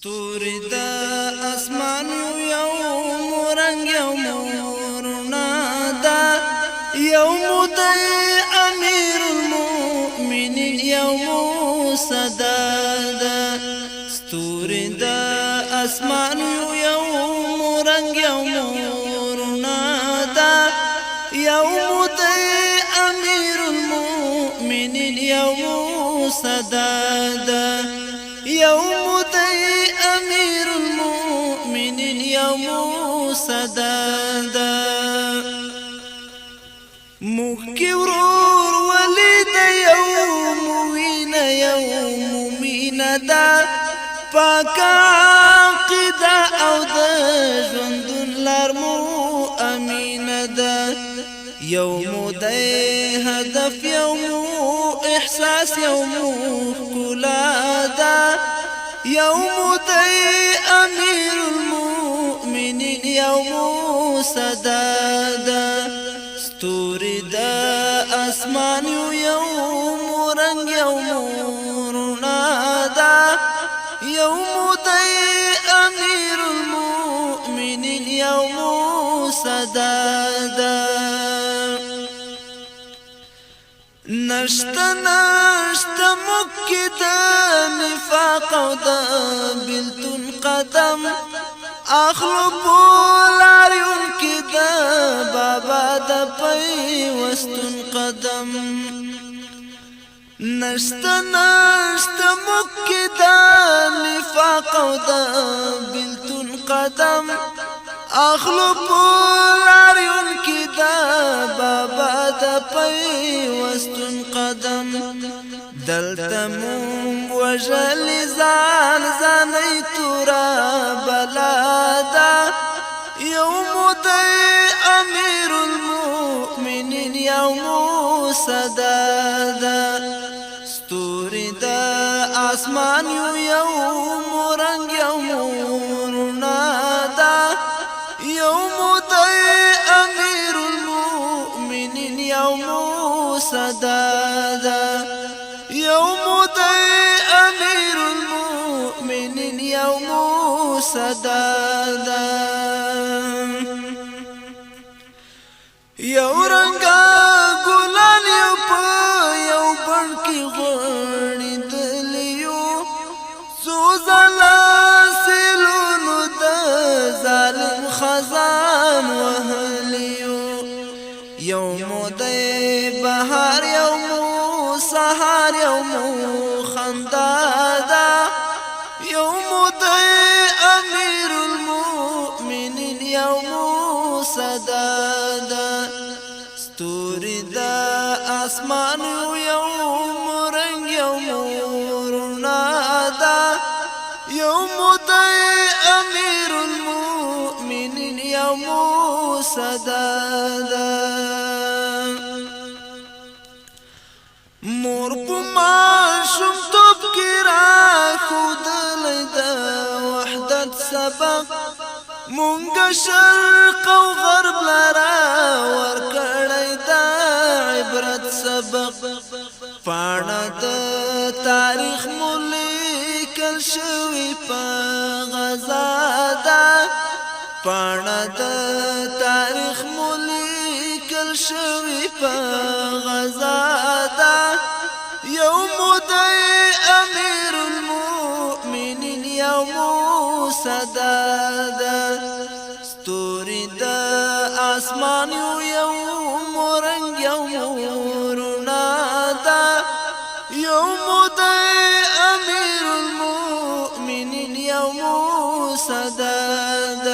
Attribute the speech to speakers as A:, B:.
A: ستوري د اسمان یو رنگ یو مورنا دا یوم د امیر المؤمنین یوم صداد ستوري د اسمان یو رنگ یو مورنا دا یوم د امیر المؤمنین یوم صداد یوم د امیر المؤمنین یوم صداد مخکی ورور ولید یوم وین یوم مینا دا پاک عقیده او د ژوندون لار مو امین دا یوم د هدف یوم احساس یوم کلا دا یوم د امیر المؤمنین یوم صداد ستوري د اسمان یوم رنگ یوم رڼا دا یوم د امیر المؤمنین یوم صداد نشتا مکد نفاق او د بلتون قدم اخلو بولاريون کی د بابا د پیوستون قدم نشتا مکد نفاق او د بلتون قدم اخلو بولاريون کی د بابا د پیوستون قدم دلتموم وجل زاني تورا بلادا يوم دي امير المؤمنين يوم صدادا ستوري دا اسمان يوم رنگ يوم رنادا يوم دي امير المؤمنين يوم صدادا يوم دي امير المؤمنين يوم صدادا یو رنگا ګلان یو په یو بڼ کې غوړې دلیو څو ځله سیلونو د ظالم خزان وهلیو یوم د بهار یوم سهار یوم خندا دا یوم د امیر المؤمنین یوم صداد ستوري د اسمان یوم رنگ یوم رڼا دا یوم د امیر المؤمنین یوم صداد مور په ماشوم توپ کې راښودلی د وحدت سبق مونږ شرق او غرب لرا ورکړی د عبرت سبق پاڼه د تاریخ مو لیکل شوي په غزا ده پاڼه د تاریخ مو لیکل شوي په غزا ده یوم د امیر المؤمنین یوم صداد ستوري د اسمان یوم رنگ یوم رڼا دا یوم د امیر المؤمنین یوم صداد